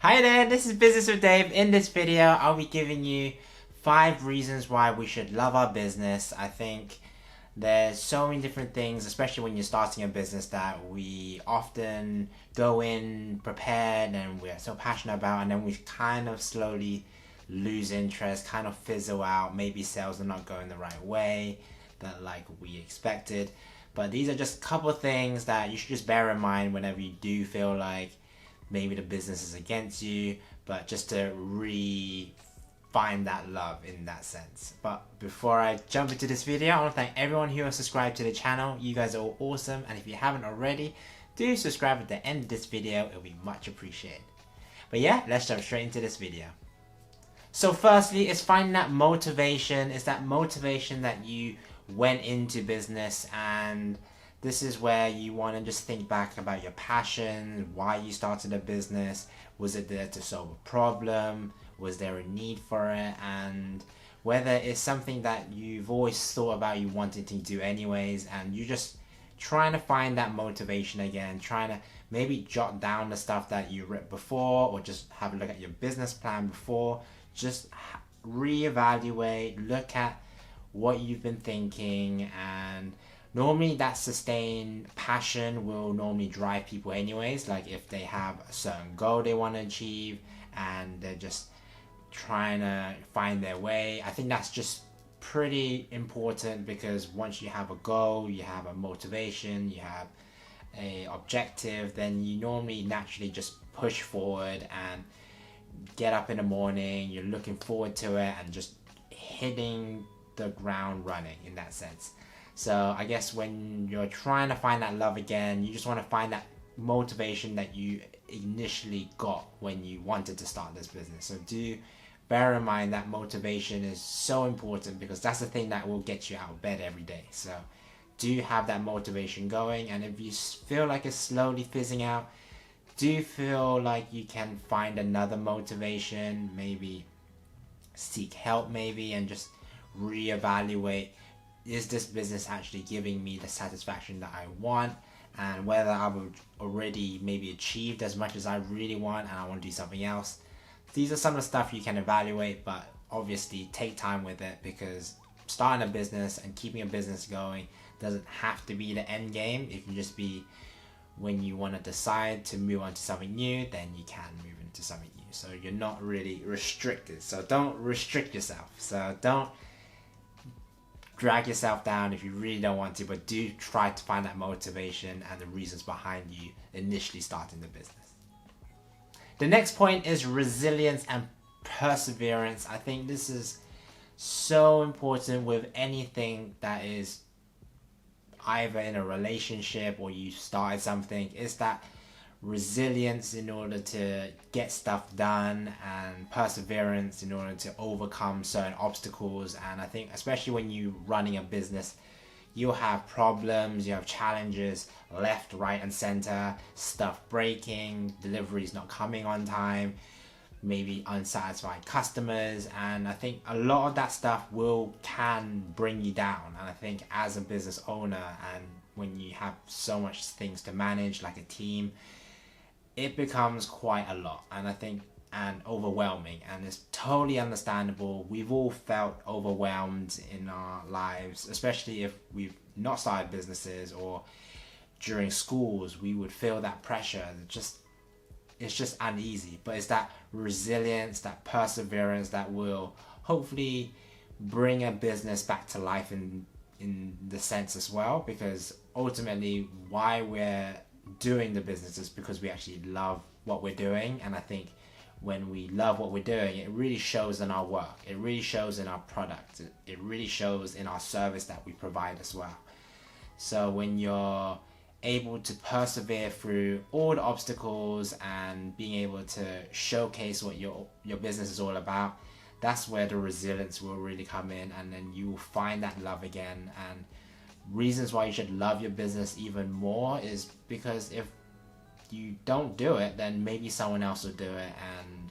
Hi there, this is Business with Dave. In this video, I'll be giving you 5 reasons why we should love our business. I think there's so many different things, especially when you're starting a business, that we often go in prepared and we're so passionate about, and then we kind of slowly lose interest, kind of fizzle out. Maybe sales are not going the right way that like we expected. But these are just a couple of things that you should just bear in mind whenever you do feel like maybe the business is against you, but just to find that love in that sense. But before I jump into this video, I want to thank everyone who has subscribed to the channel. You guys are all awesome, and if you haven't already, do subscribe at the end of this video. It'll be much appreciated. But yeah, let's jump straight into this video. So firstly, it's finding that motivation. It's that motivation that you went into business, and this is where you want to just think back about your passion, why you started a business. Was it there to solve a problem? Was there a need for it? And whether it's something that you've always thought about you wanted to do anyways, and you're just trying to find that motivation again, trying to maybe jot down the stuff that you read before, or just have a look at your business plan before. Just reevaluate, look at what you've been thinking, and normally that sustained passion will normally drive people anyways. Like if they have a certain goal they want to achieve and they're just trying to find their way, I think that's just pretty important, because once you have a goal, you have a motivation, you have a objective, then you normally naturally just push forward and get up in the morning, you're looking forward to it and just hitting the ground running in that sense. So I guess when you're trying to find that love again, you just want to find that motivation that you initially got when you wanted to start this business. So do bear in mind that motivation is so important, because that's the thing that will get you out of bed every day. So do have that motivation going, and if you feel like it's slowly fizzing out, do feel like you can find another motivation, maybe seek help maybe, and just reevaluate, is this business actually giving me the satisfaction that I want, and whether I've already maybe achieved as much as I really want and I want to do something else. These are some of the stuff you can evaluate, but obviously take time with it, because starting a business and keeping a business going doesn't have to be the end game. It can just be when you want to decide to move on to something new, then you can move into something new. So you're not really restricted. So don't restrict yourself. So don't drag yourself down if you really don't want to, but do try to find that motivation and the reasons behind you initially starting the business. The next point is resilience and perseverance. I think this is so important with anything that is either in a relationship or you started something. Is that resilience in order to get stuff done, and perseverance in order to overcome certain obstacles. And I think especially when you're running a business, you'll have problems, you have challenges left, right and center, stuff breaking, deliveries not coming on time, maybe unsatisfied customers, and I think a lot of that stuff can bring you down. And I think as a business owner, and when you have so much things to manage like a team, it becomes quite a lot, and I think and overwhelming, and it's totally understandable. We've all felt overwhelmed in our lives, especially if we've not started businesses, or during schools we would feel that pressure. It's just uneasy, but it's that resilience, that perseverance that will hopefully bring a business back to life in the sense as well, because ultimately why we're doing the business is because we actually love what we're doing. And I think when we love what we're doing, it really shows in our work, it really shows in our product, it really shows in our service that we provide as well. So when you're able to persevere through all the obstacles and being able to showcase what your business is all about, that's where the resilience will really come in, and then you will find that love again. And reasons why you should love your business even more is because if you don't do it, then maybe someone else will do it, and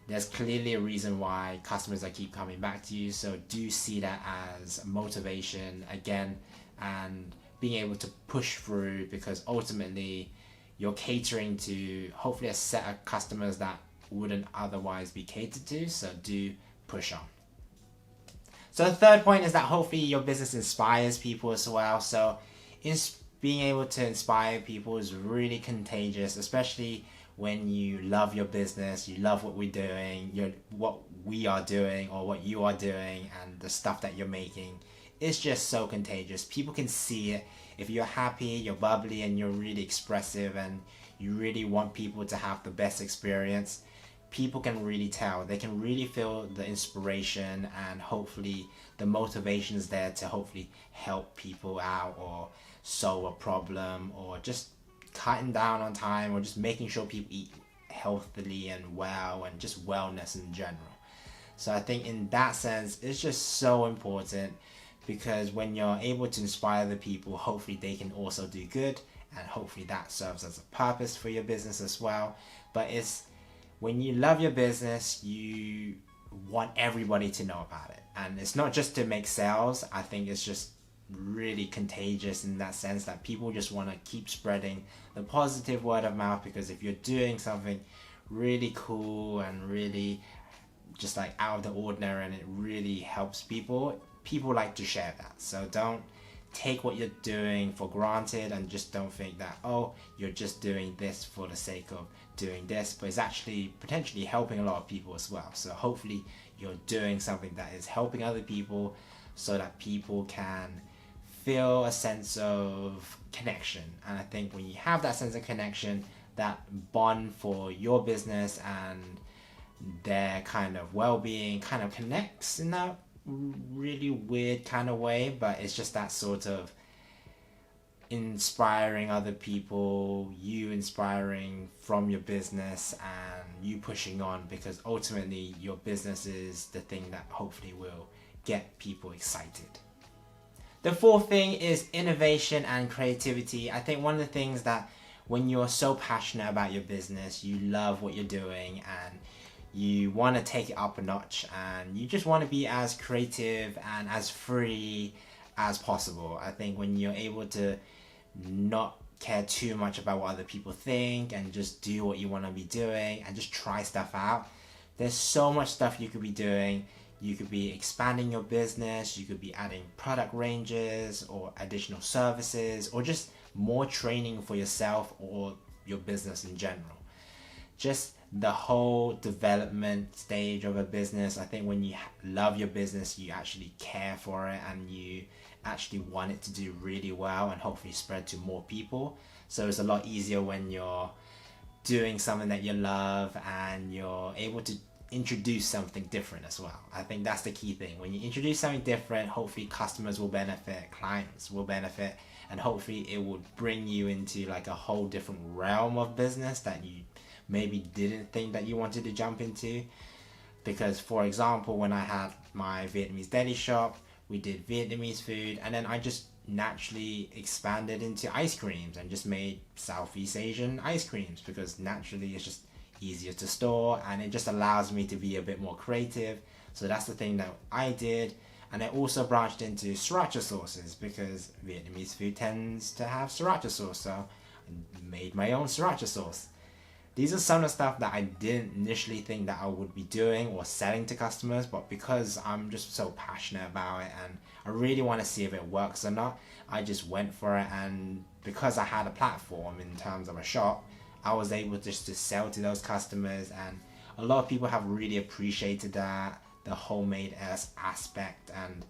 there's clearly a reason why customers are keep coming back to you. So do see that as motivation again, and being able to push through, because ultimately you're catering to hopefully a set of customers that wouldn't otherwise be catered to. So do push on. So the third point is that hopefully your business inspires people as well. So being able to inspire people is really contagious, especially when you love your business, you love what we're doing, what we are doing or what you are doing, and the stuff that you're making. It's just so contagious. People can see it. If you're happy, you're bubbly, and you're really expressive, and you really want people to have the best experience, people can really tell. They can really feel the inspiration, and hopefully the motivation is there to hopefully help people out or solve a problem, or just cutting down on time, or just making sure people eat healthily and well, and just wellness in general. So I think in that sense, it's just so important, because when you're able to inspire the people, hopefully they can also do good, and hopefully that serves as a purpose for your business as well. But it's when you love your business, you want everybody to know about it, and it's not just to make sales. I think it's just really contagious in that sense that people just want to keep spreading the positive word of mouth, because if you're doing something really cool and really just like out of the ordinary and it really helps people like to share that. So don't take what you're doing for granted, and just don't think that, oh, you're just doing this for the sake of doing this, but it's actually potentially helping a lot of people as well. So hopefully you're doing something that is helping other people, so that people can feel a sense of connection. And I think when you have that sense of connection, that bond for your business and their kind of well-being kind of connects in that really weird kind of way, but it's just that sort of inspiring other people, you inspiring from your business, and you pushing on, because ultimately your business is the thing that hopefully will get people excited. The fourth thing is innovation and creativity. I think one of the things that when you're so passionate about your business, you love what you're doing, and you want to take it up a notch, and you just want to be as creative and as free as possible. I think when you're able to not care too much about what other people think, and just do what you want to be doing, and just try stuff out, there's so much stuff you could be doing. You could be expanding your business, you could be adding product ranges or additional services, or just more training for yourself or your business in general. Just the whole development stage of a business. I think when you love your business, you actually care for it, and you actually want it to do really well and hopefully spread to more people. So it's a lot easier when you're doing something that you love and you're able to introduce something different as well. I think that's the key thing. When you introduce something different, hopefully customers will benefit, clients will benefit, and hopefully it will bring you into like a whole different realm of business that you maybe didn't think that you wanted to jump into. Because for example, when I had my Vietnamese deli shop, we did Vietnamese food, and then I just naturally expanded into ice creams and just made Southeast Asian ice creams, because naturally it's just easier to store, and it just allows me to be a bit more creative. So that's the thing that I did. And I also branched into sriracha sauces, because Vietnamese food tends to have sriracha sauce, so I made my own sriracha sauce. These are some of the stuff that I didn't initially think that I would be doing or selling to customers, but because I'm just so passionate about it and I really want to see if it works or not, I just went for it. And because I had a platform in terms of a shop, I was able just to sell to those customers, and a lot of people have really appreciated that, the homemade aspect, and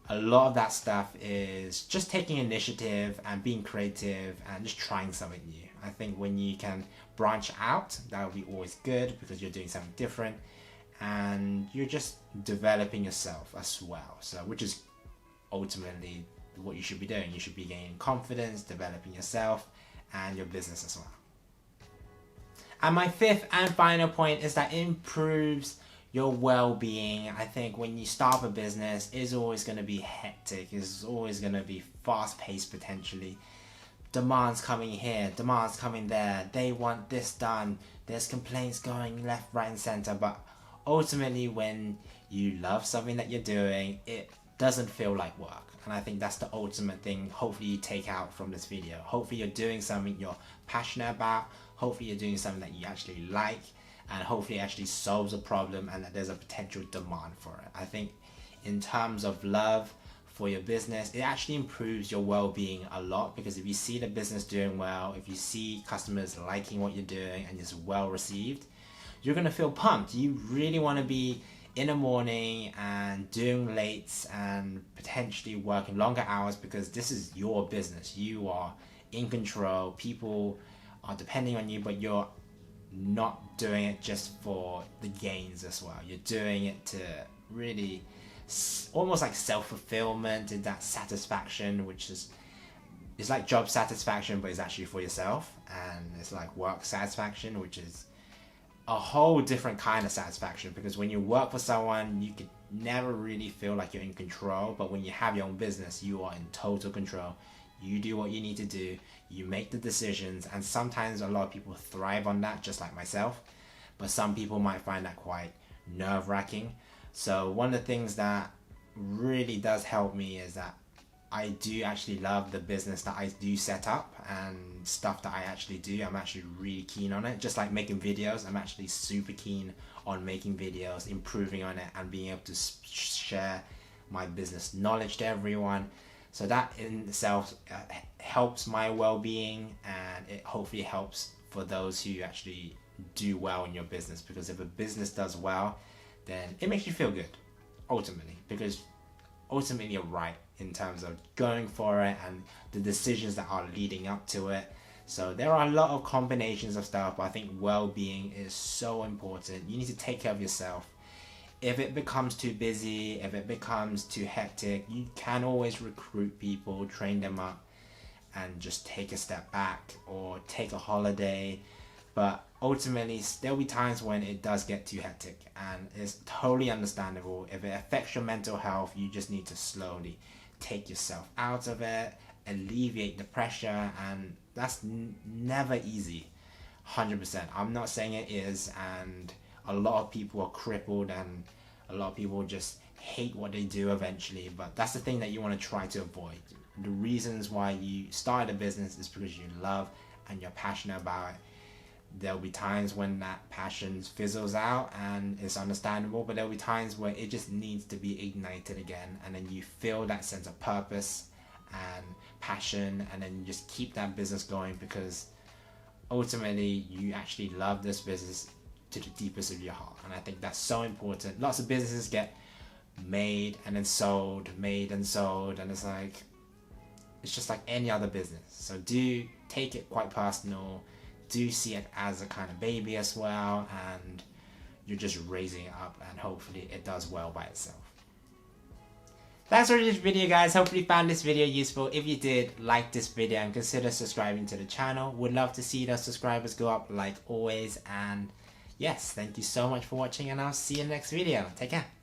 a lot of that stuff is just taking initiative and being creative and just trying something new. I think when you can branch out, that will be always good, because you're doing something different and you're just developing yourself as well. So which is ultimately what you should be doing. You should be gaining confidence, developing yourself and your business as well. And my fifth and final point is that it improves your well-being. I think when you start a business, it's always going to be hectic. It's always going to be fast-paced potentially. Demands coming here, demands coming there. They want this done. There's complaints going left, right, and center. But ultimately, when you love something that you're doing, it doesn't feel like work. And I think that's the ultimate thing hopefully you take out from this video. Hopefully you're doing something you're passionate about. Hopefully you're doing something that you actually like. and hopefully it actually solves a problem and that there's a potential demand for it. I think in terms of love for your business, it actually improves your well-being a lot, because if you see the business doing well, if you see customers liking what you're doing and it's well received, you're going to feel pumped. You really want to be in the morning and doing lates and potentially working longer hours, because this is your business. You are in control. People are depending on you, but you're not doing it just for the gains as well. You're doing it to really almost like self-fulfillment and that satisfaction, which is, it's like job satisfaction, but it's actually for yourself. And it's like work satisfaction, which is a whole different kind of satisfaction, because when you work for someone, you could never really feel like you're in control, but when you have your own business, you are in total control. You do what you need to do, you make the decisions, and sometimes a lot of people thrive on that, just like myself, but some people might find that quite nerve-wracking. So one of the things that really does help me is that I do actually love the business that I do set up and stuff that I actually do. I'm actually really keen on it. Just like making videos, I'm actually super keen on making videos, improving on it, and being able to share my business knowledge to everyone. So that in itself helps my well-being, and it hopefully helps for those who actually do well in your business, because if a business does well, then it makes you feel good ultimately, because ultimately you're right in terms of going for it and the decisions that are leading up to it. So there are a lot of combinations of stuff, but I think well-being is so important. You need to take care of yourself. If it becomes too busy, if it becomes too hectic, you can always recruit people, train them up, and just take a step back or take a holiday. But ultimately, there'll be times when it does get too hectic, and it's totally understandable. If it affects your mental health, you just need to slowly take yourself out of it, alleviate the pressure, and that's never easy, 100%. I'm not saying it is, and a lot of people are crippled, and a lot of people just hate what they do eventually, but that's the thing that you want to try to avoid. The reasons why you started a business is because you love and you're passionate about it. There'll be times when that passion fizzles out, and it's understandable, but there'll be times where it just needs to be ignited again, and then you feel that sense of purpose and passion, and then you just keep that business going, because ultimately you actually love this business to the deepest of your heart. And I think that's so important. Lots of businesses get made and then sold, made and sold, and it's like, it's just like any other business. So do take it quite personal, do see it as a kind of baby as well, and you're just raising it up, and hopefully it does well by itself. Thanks for this video, guys. Hopefully you found this video useful. If you did, like this video and consider subscribing to the channel. Would love to see those subscribers go up like always. And yes, thank you so much for watching, and I'll see you in the next video. Take care.